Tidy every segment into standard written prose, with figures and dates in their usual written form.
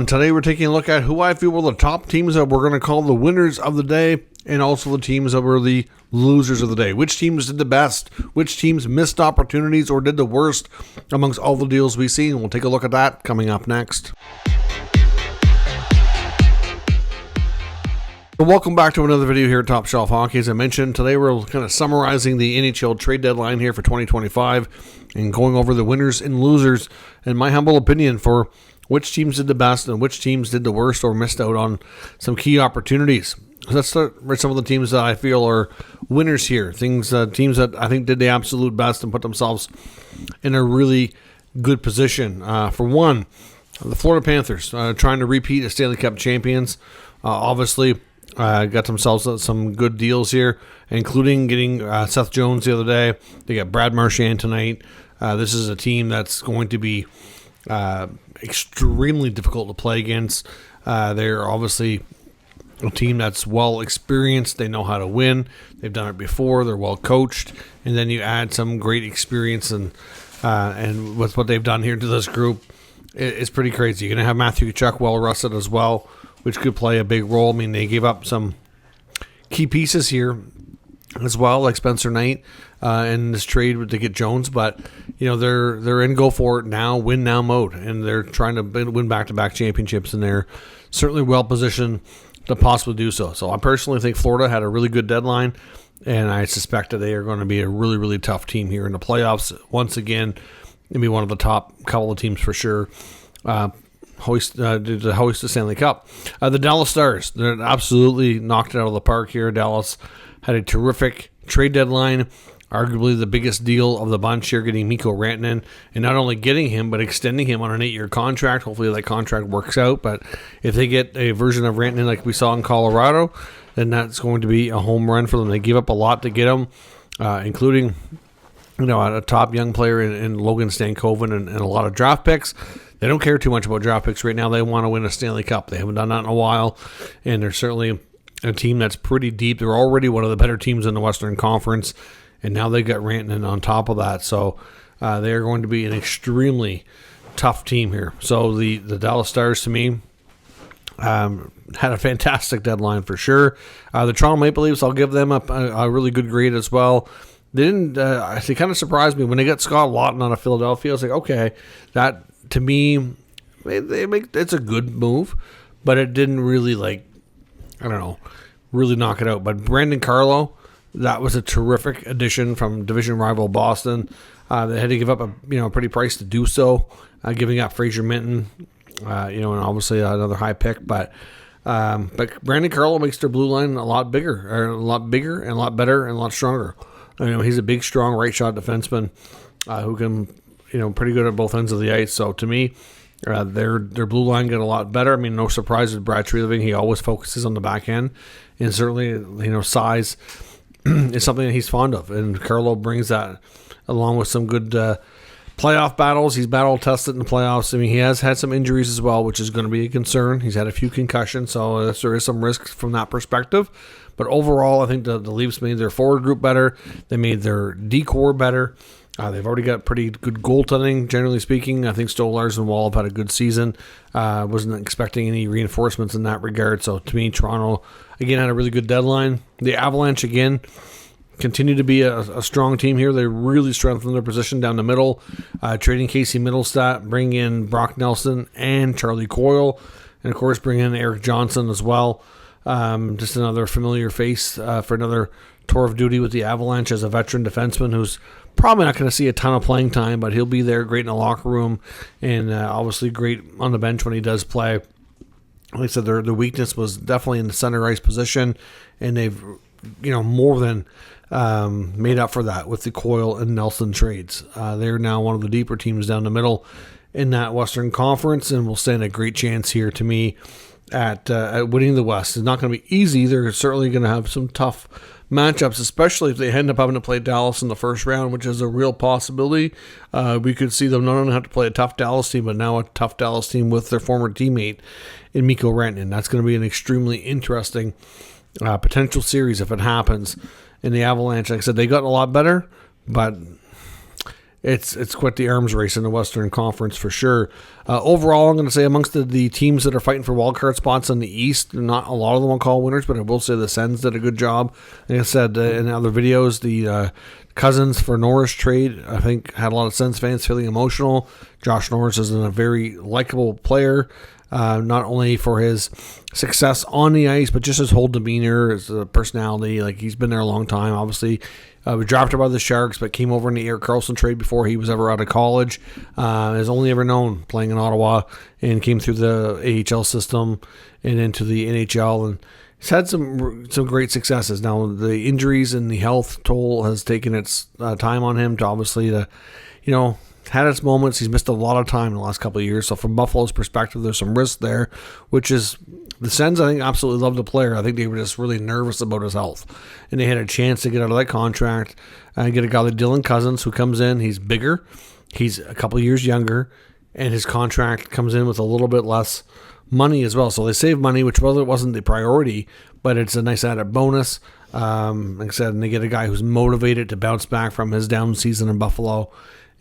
And today we're taking a look at who I feel were the top teams that we're going to call the winners of the day, and also the teams that were the losers of the day. Which teams did the best? Which teams missed opportunities or did the worst amongst all the deals we see? And we'll take a look at that coming up next. Welcome back to another video here at Top Shelf Hockey. As I mentioned, today we're kind of summarizing the NHL trade deadline here for 2025 and going over the winners and losers and my humble opinion for which teams did the best and which teams did the worst or missed out on some key opportunities. Let's start with some of the teams that I feel are winners here. Teams that I think did the absolute best and put themselves in a really good position. For one, the Florida Panthers, trying to repeat as Stanley Cup champions. Obviously, got themselves some good deals here, including getting Seth Jones the other day. They got Brad Marchand tonight. This is a team that's going to be extremely difficult to play against. They're obviously a team that's well experienced. They know how to win. They've done it before. They're well coached, and then you add some great experience and with what they've done here to this group, it's pretty crazy. You're gonna have Matthew Tkachuk well rested as well, which could play a big role. I mean, they gave up some key pieces here as well, like Spencer Knight in this trade to get Jones, but you know they're in go for it now, win now mode, and they're trying to win back-to-back championships, and they're certainly well positioned to possibly do so. So I personally think Florida had a really good deadline, and I suspect that they are going to be a really, really tough team here in the playoffs. Once again, maybe one of the top couple of teams for sure. Hoist the Stanley Cup. The Dallas Stars, they're absolutely knocked it out of the park here. Dallas had a terrific trade deadline, arguably the biggest deal of the bunch here, getting Mikko Rantanen, and not only getting him, but extending him on an 8-year contract. Hopefully that contract works out, but if they get a version of Rantanen like we saw in Colorado, then that's going to be a home run for them. They gave up a lot to get him, including a top young player in Logan Stankoven and a lot of draft picks. They don't care too much about draft picks right now. They want to win a Stanley Cup. They haven't done that in a while, and they're certainly a team that's pretty deep. They're already one of the better teams in the Western Conference, and now they've got Rantanen on top of that. So they are going to be an extremely tough team here. So the Dallas Stars, to me, had a fantastic deadline for sure. The Toronto Maple Leafs, I'll give them a really good grade as well. They didn't. They kind of surprised me when they got Scott Laughton out of Philadelphia. I was like, okay, that to me, it's a good move, but it didn't really really knock it out. But Brandon Carlo, that was a terrific addition from division rival Boston. They had to give up a pretty price to do so, giving up Fraser Minton, and obviously another high pick, but Brandon Carlo makes their blue line a lot bigger and a lot better and a lot stronger. He's a big, strong right shot defenseman who can, pretty good at both ends of the ice. So to me, their blue line got a lot better. I mean, no surprise with Brad Treliving. He always focuses on the back end, and certainly, size is something that he's fond of. And Carlo brings that along with some good playoff battles. He's battle tested in the playoffs. I mean, he has had some injuries as well, which is going to be a concern. He's had a few concussions, so there is some risk from that perspective. But overall, I think the Leafs made their forward group better. They made their D-core better. They've already got pretty good goaltending, generally speaking. I think Stolarz and Wall have had a good season. Wasn't expecting any reinforcements in that regard. So to me, Toronto, again, had a really good deadline. The Avalanche, again, continue to be a strong team here. They really strengthened their position down the middle, trading Casey Middlestat, bringing in Brock Nelson and Charlie Coyle, and of course bringing in Eric Johnson as well. Just another familiar face for another tour of duty with the Avalanche as a veteran defenseman who's probably not going to see a ton of playing time, but he'll be there, great in the locker room, and obviously great on the bench when he does play. Like I said, their weakness was definitely in the center ice position, and they've more than made up for that with the Coyle and Nelson trades. They're now one of the deeper teams down the middle in that Western Conference, and will stand a great chance here to me at winning the West. It's not going to be easy. They're certainly going to have some tough matchups, especially if they end up having to play Dallas in the first round, which is a real possibility. We could see them not only have to play a tough Dallas team, but now a tough Dallas team with their former teammate in Mikko Rantanen. That's going to be an extremely interesting potential series if it happens. In the Avalanche, like I said, they got a lot better, but it's quite the arms race in the Western Conference for sure. Overall, I'm going to say amongst the teams that are fighting for wildcard spots in the East, not a lot of them I'll call winners, but I will say the Sens did a good job. Like I said in other videos, the Cousins for Norris trade, I think, had a lot of Sens fans feeling emotional. Josh Norris is a very likable player, not only for his success on the ice, but just his whole demeanor, his personality. Like, he's been there a long time. Obviously, was drafted by the Sharks, but came over in the Erik Karlsson trade before he was ever out of college. Has only ever known playing in Ottawa, and came through the AHL system and into the NHL, and he's had some great successes. Now, the injuries and the health toll has taken its time on him to obviously had its moments. He's missed a lot of time in the last couple of years. So from Buffalo's perspective, there's some risk there, which is the Sens, I think, absolutely love the player. I think they were just really nervous about his health. And they had a chance to get out of that contract and get a guy like Dylan Cousins who comes in. He's bigger. He's a couple of years younger. And his contract comes in with a little bit less money as well. So they save money, which wasn't the priority, but it's a nice added bonus. Like I said, and they get a guy who's motivated to bounce back from his down season in Buffalo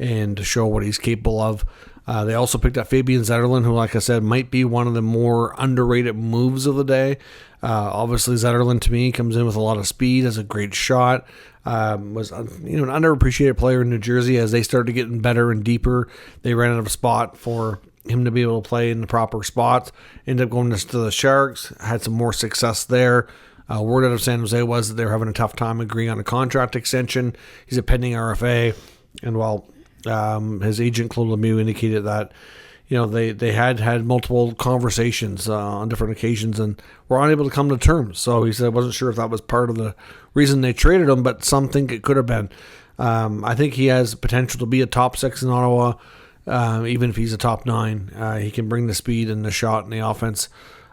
and to show what he's capable of. They also picked up Fabian Zetterlund, who, like I said, might be one of the more underrated moves of the day. Obviously, Zetterlund, to me, comes in with a lot of speed, has a great shot. Was an underappreciated player in New Jersey. As they started getting better and deeper, they ran out of a spot for him to be able to play in the proper spots. Ended up going to the Sharks, had some more success there. Word out of San Jose was that they were having a tough time agreeing on a contract extension. He's a pending RFA, and while his agent Claude Lemieux indicated that they had multiple conversations on different occasions and were unable to come to terms. So he said wasn't sure if that was part of the reason they traded him, but some think it could have been. I think he has potential to be a top 6 in Ottawa, even if he's a top 9. He can bring the speed and the shot and the offense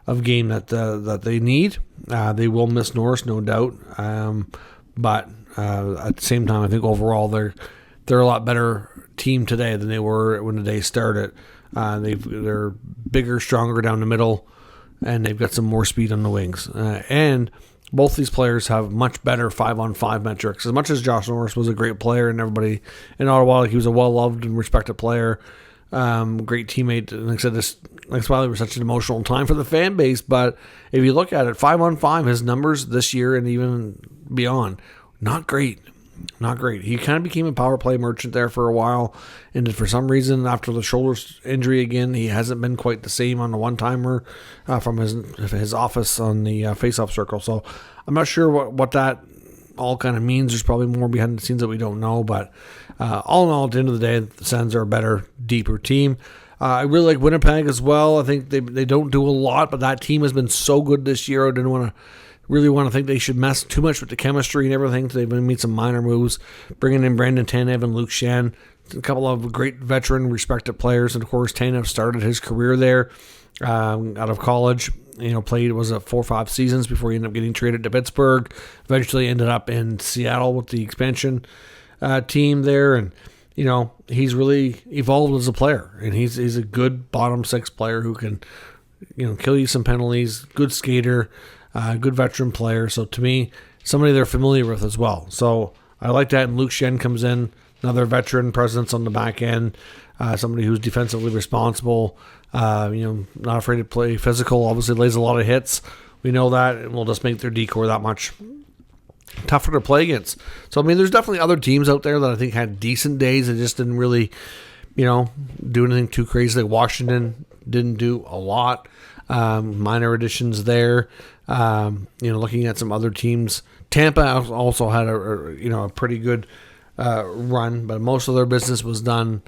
of game that they need. They will miss Norris, no doubt, but at the same time, I think overall they're a lot better team today than they were when the day started. They're bigger, stronger down the middle, and they've got some more speed on the wings. And both these players have much better 5-on-5 metrics. As much as Josh Norris was a great player, and everybody in Ottawa, he was a well-loved and respected player, great teammate. And like I said, that's why it was such an emotional time for the fan base. But if you look at it, 5-on-5, his numbers this year and even beyond, not great. Not great. He kind of became a power play merchant there for a while, and for some reason, after the shoulder injury again, he hasn't been quite the same on the one-timer from his office on the face-off circle. So I'm not sure what that all kind of means. There's probably more behind the scenes that we don't know, but all in all, at the end of the day, the Sens are a better, deeper team. I really like Winnipeg as well. I think they don't do a lot, but that team has been so good this year. I didn't want to think they should mess too much with the chemistry and everything. So they've made some minor moves, bringing in Brandon Tanev and Luke Schenn, a couple of great veteran, respected players. And of course, Tanev started his career there out of college. Played 4 or 5 seasons before he ended up getting traded to Pittsburgh. Eventually ended up in Seattle with the expansion team there, and he's really evolved as a player. And he's a good bottom 6 player who can kill you some penalties. Good skater. Good veteran player. So to me, somebody they're familiar with as well. So I like that. And Luke Schenn comes in, another veteran presence on the back end, somebody who's defensively responsible, not afraid to play physical, obviously lays a lot of hits. We know that, and will just make their decor that much tougher to play against. So, there's definitely other teams out there that I think had decent days and just didn't really, do anything too crazy. Like Washington didn't do a lot. Minor additions there. Looking at some other teams, Tampa also had a pretty good run, but most of their business was done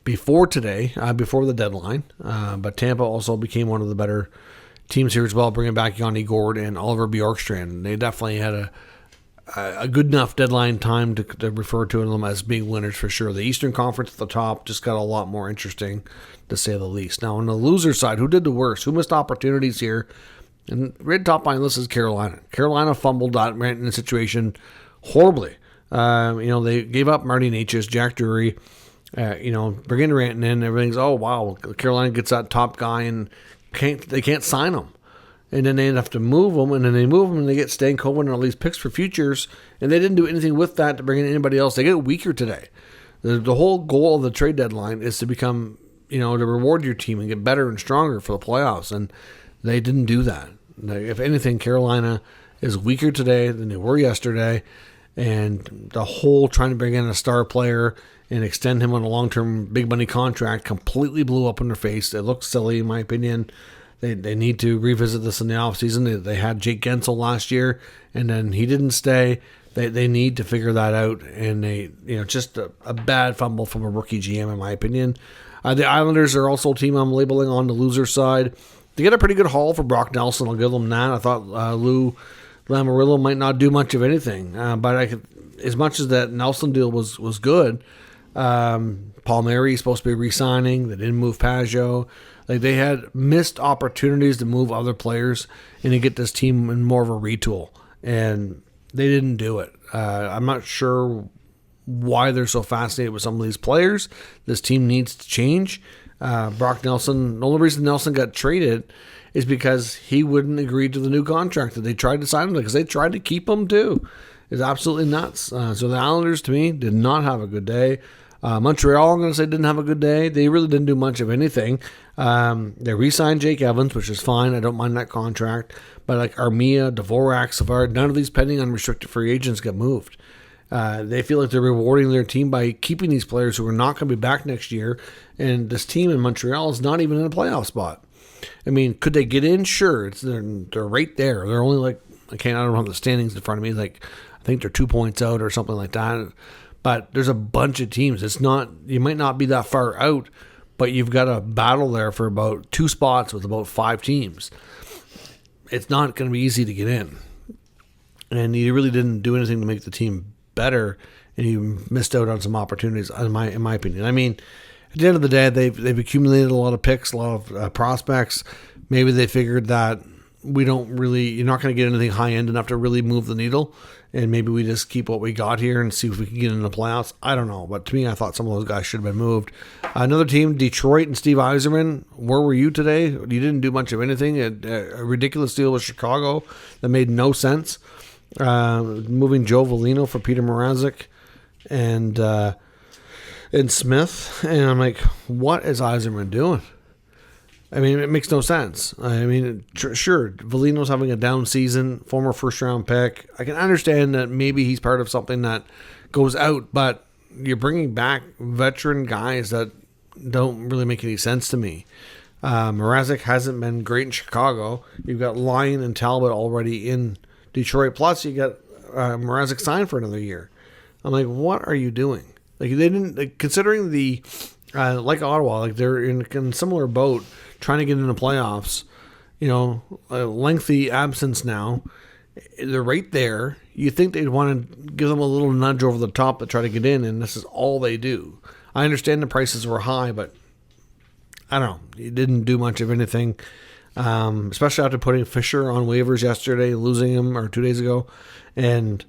before today, before the deadline. But Tampa also became one of the better teams here as well, bringing back Yanni Gourde and Oliver Bjorkstrand. They definitely had a good enough deadline time to refer to them as being winners for sure. The Eastern Conference at the top just got a lot more interesting, to say the least. Now, on the loser side, who did the worst? Who missed opportunities here? And right top line list is Carolina. Carolina fumbled that in a situation horribly. They gave up Marty Necas, Jack Drury, bringing Ranton in. Everything's, oh, wow, Carolina gets that top guy and they can't sign him. And then they have to move them, and then they move them, and they get Stan Cohen and all these picks for futures, and they didn't do anything with that to bring in anybody else. They get weaker today. The whole goal of the trade deadline is to become, to reward your team and get better and stronger for the playoffs. And they didn't do that. If anything, Carolina is weaker today than they were yesterday. And the whole trying to bring in a star player and extend him on a long-term big money contract completely blew up in their face. It looked silly, in my opinion. They need to revisit this in the offseason. They had Jake Gensel last year, and then he didn't stay. They need to figure that out. And just a bad fumble from a rookie GM, in my opinion. The Islanders are also a team I'm labeling on the loser side. They get a pretty good haul for Brock Nelson. I'll give them that. I thought Lou Lamoriello might not do much of anything, but as much as that Nelson deal was good, Palmieri is supposed to be re-signing. They didn't move Pajot. They had missed opportunities to move other players and to get this team in more of a retool, and they didn't do it. I'm not sure why they're so fascinated with some of these players. This team needs to change. Brock Nelson, the only reason Nelson got traded is because he wouldn't agree to the new contract that they tried to sign him, because they tried to keep him too. It's absolutely nuts. So the Islanders, to me, did not have a good day. Montreal, I'm going to say, didn't have a good day. They really didn't do much of anything. They re-signed Jake Evans, which is fine. I don't mind that contract. But like Armia, Dvorak, Savard, none of these pending unrestricted free agents get moved. They feel like they're rewarding their team by keeping these players who are not going to be back next year. And this team in Montreal is not even in a playoff spot. I mean, could they get in? Sure. They're right there. They're only I don't have the standings in front of me. I think they're 2 points out or something like that. But there's a bunch of teams. You might not be that far out, but you've got a battle there for about 2 spots with about 5 teams. It's not going to be easy to get in. And you really didn't do anything to make the team better, and you missed out on some opportunities, in my opinion. I mean, at the end of the day, they've accumulated a lot of picks, a lot of prospects. Maybe they figured that you're not going to get anything high end enough to really move the needle, and maybe we just keep what we got here and see if we can get in the playoffs. I don't know, but to me, I thought some of those guys should have been moved. Another team, Detroit and Steve Yzerman. Where were you today? You didn't do much of anything. A ridiculous deal with Chicago that made no sense. Moving Joe Veleno for Peter Mrazek and Smith, and I'm like, what is Yzerman doing? I mean, it makes no sense. I mean, sure, Veleno's having a down season, former first-round pick. I can understand that maybe he's part of something that goes out, but you're bringing back veteran guys that don't really make any sense to me. Mrazek hasn't been great in Chicago. You've got Lyon and Talbot already in Detroit. Plus, you got Mrazek signed for another year. I'm like, what are you doing? They didn't, considering like Ottawa, they're in a similar boat, trying to get into playoffs. A lengthy absence now. They're right there. You think they'd want to give them a little nudge over the top to try to get in, and this is all they do. I understand the prices were high, but I don't know. It didn't do much of anything, especially after putting Fisher on waivers yesterday, losing him, or 2 days ago. And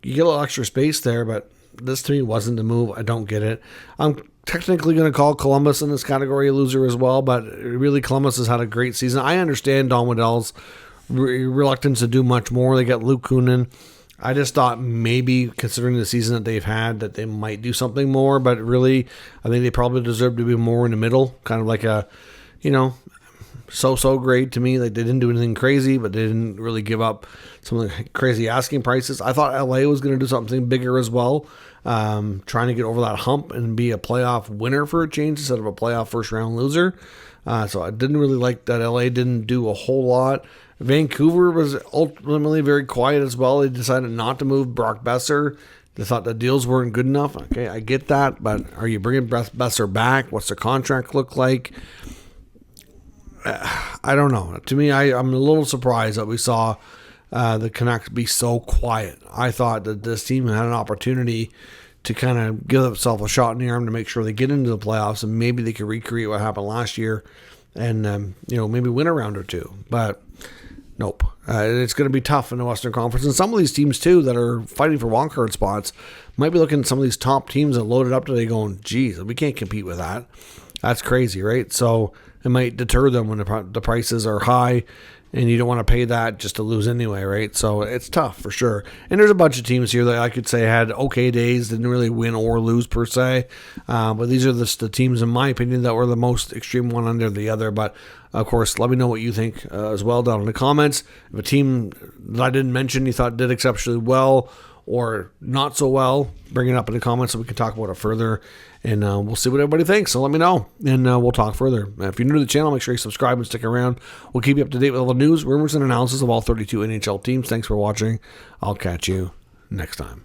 you get a little extra space there, but this to me wasn't the move. I don't get it. I'm technically going to call Columbus in this category a loser as well, but really Columbus has had a great season. I understand Don Waddell's reluctance to do much more. They got Luke Kunin. I just thought maybe, considering the season that they've had, that they might do something more, but really, I think they probably deserve to be more in the middle, kind of like a, so grade to me. Like, they didn't do anything crazy, but they didn't really give up some of the crazy asking prices. I thought LA was going to do something bigger as well, trying to get over that hump and be a playoff winner for a change instead of a playoff first-round loser. So I didn't really like that LA didn't do a whole lot. Vancouver was ultimately very quiet as well. They decided not to move Brock Besser. They thought the deals weren't good enough. Okay, I get that, but are you bringing Besser back? What's their contract look like? I don't know. To me, I'm a little surprised that we saw the Canucks be so quiet. I thought that this team had an opportunity to kind of give themselves a shot in the arm to make sure they get into the playoffs, and maybe they could recreate what happened last year and maybe win a round or two. But nope. It's going to be tough in the Western Conference. And some of these teams, too, that are fighting for wildcard spots might be looking at some of these top teams that loaded up today going, geez, we can't compete with that. That's crazy, right? So it might deter them when the prices are high, and you don't want to pay that just to lose anyway, right? So it's tough for sure. And there's a bunch of teams here that I could say had okay days, didn't really win or lose per se. But these are the teams, in my opinion, that were the most extreme one under the other. But of course, let me know what you think as well down in the comments. If a team that I didn't mention you thought did exceptionally well or not so well, bring it up in the comments so we can talk about it further. And we'll see what everybody thinks. So let me know, and we'll talk further. If you're new to the channel, make sure you subscribe and stick around. We'll keep you up to date with all the news, rumors, and analysis of all 32 NHL teams. Thanks for watching. I'll catch you next time.